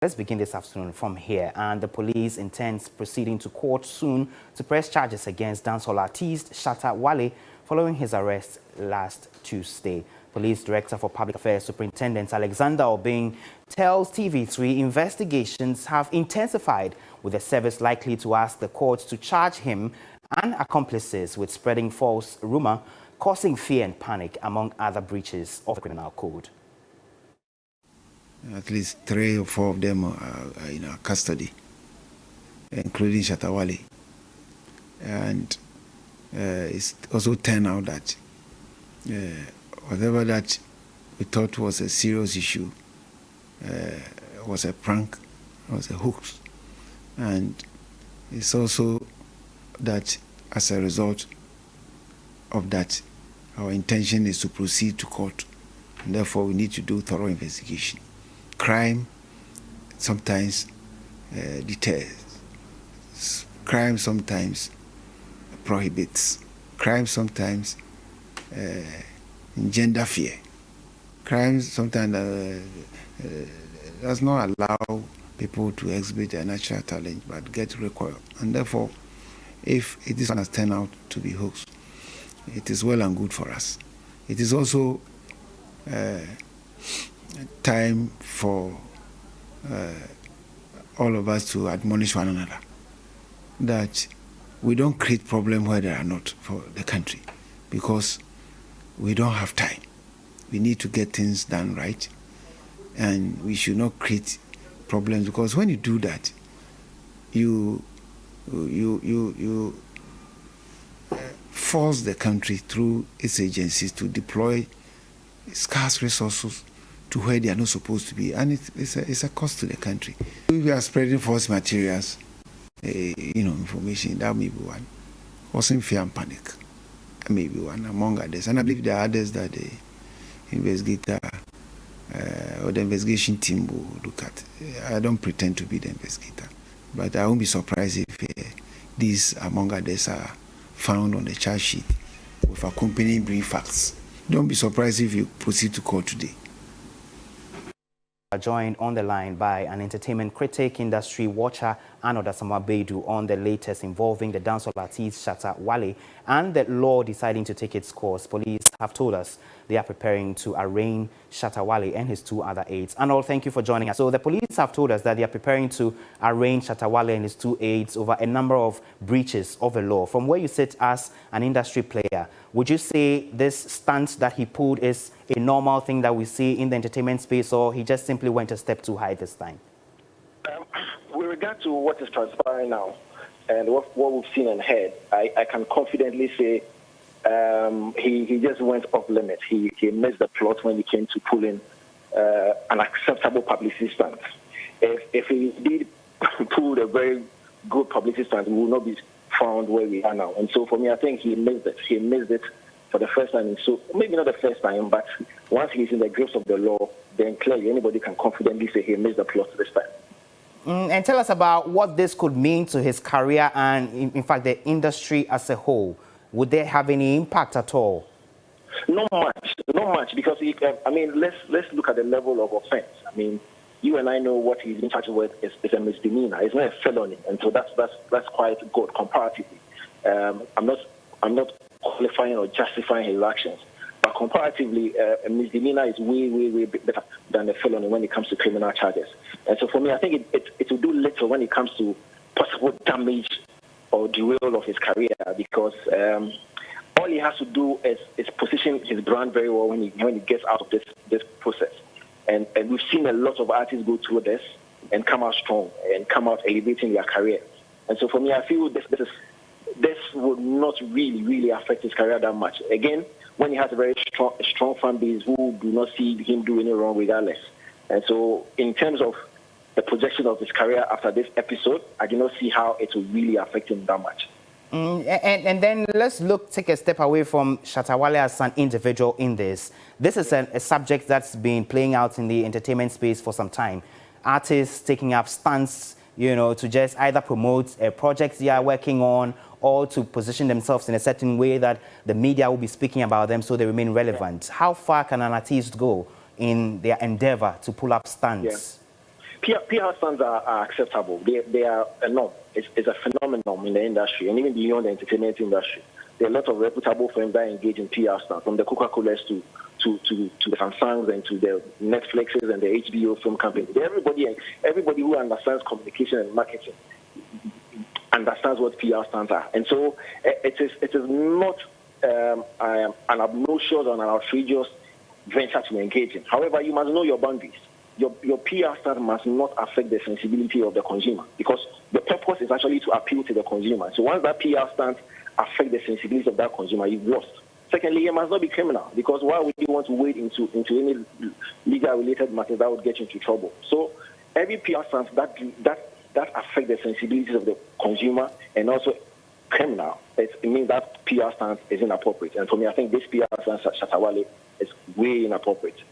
Let's begin this afternoon from here, and the police intends proceeding to court soon to press charges against dancehall artist Shatta Wale following his arrest last Tuesday. Police Director for Public Affairs Superintendent Alexander Obeng tells TV3 investigations have intensified, with the service likely to ask the court to charge him and accomplices with spreading false rumor, causing fear and panic, among other breaches of the criminal code. At least 3 or 4 of them are in our custody, including Shatta Wale. And it's also turned out that whatever that we thought was a serious issue was a prank, was a hoax. And it's also that as a result of that, our intention is to proceed to court. And therefore, we need to do thorough investigation. Crime sometimes deters. Crime sometimes prohibits. Crime sometimes engender fear. Crime sometimes does not allow people to exhibit their natural talent, but get recoil. And therefore, if it is going to turn out to be hoax, it is well and good for us. It is also time for all of us to admonish one another that we don't create problems where there are not for the country, because we don't have time. We need to get things done right, and we should not create problems, because when you do that, you force the country through its agencies to deploy scarce resources to where they are not supposed to be, and it's a cost to the country. If we are spreading false materials, information, that may be one. Causing fear and panic, that may be one, among others. And I believe there are others that the investigator or the investigation team will look at. I don't pretend to be the investigator, but I won't be surprised if these, among others, are found on the charge sheet with accompanying brief facts. Don't be surprised if you proceed to court today. Joined on the line by an entertainment critic, industry watcher, Arnold Asamoah-Baidu, on the latest involving the dancehall artist Shatta Wale and the law deciding to take its course. Police have told us they are preparing to arraign Shatta Wale and his 2 other aides. Arnold, thank you for joining us. So the police have told us that they are preparing to arraign Shatta Wale and his 2 aides over a number of breaches of the law. From where you sit as an industry player, would you say this stunt that he pulled is a normal thing that we see in the entertainment space, or he just simply went a step too high this time? With regard to what is transpiring now and what we've seen and heard, I can confidently say he just went off limits. He missed the plot when it came to pulling an acceptable publicity stunt. If he did pull a very good publicity stunt, we will not be found where we are now. And so for me, I think he missed it. He missed it for the first time. So maybe not the first time, but once he's in the grips of the law, then clearly anybody can confidently say he missed the plot this time. And tell us about what this could mean to his career and, in fact, the industry as a whole. Would they have any impact at all? Not much, because let's look at the level of offense. I mean, you and I know what he's in charge with is a misdemeanor. It's not a felony, and so that's quite good comparatively. I'm not qualifying or justifying his actions, but comparatively, a misdemeanor is way better than a felony when it comes to criminal charges. And so for me, I think it will do little when it comes to possible damage or derail of his career, because all he has to do is position his brand very well when he gets out of this process. And we've seen a lot of artists go through this and come out strong and come out elevating their career. And so for me, I feel this would not really affect his career that much. Again, when he has a very strong fan base who do not see him do any wrong regardless. And so in terms of the projection of his career after this episode, I do not see how it will really affect him that much. And then let's take a step away from Shatta Wale as an individual in this. This is a subject that's been playing out in the entertainment space for some time. Artists taking up stunts, to just either promote a project they are working on or to position themselves in a certain way that the media will be speaking about them so they remain relevant. How far can an artist go in their endeavor to pull up stunts? PR stands are acceptable. They are a norm. It's a phenomenon in the industry and even beyond the entertainment industry. There are a lot of reputable firms that engage in PR stands, from the Coca-Colas to the Samsungs and to the Netflixes and the HBO film companies. Everybody who understands communication and marketing understands what PR stands are. And so it is not an obnoxious or an outrageous venture to engage in. However, you must know your boundaries. Your PR stand must not affect the sensibility of the consumer, because the purpose is actually to appeal to the consumer. So once that PR stand affects the sensibility of that consumer, you've lost. Secondly, it must not be criminal, because why would you want to wade into any legal-related matters that would get you into trouble? So every PR stand that affects the sensibilities of the consumer and also criminal, it means that PR stand is inappropriate. And for me, I think this PR stand, Shatta Wale, is way inappropriate.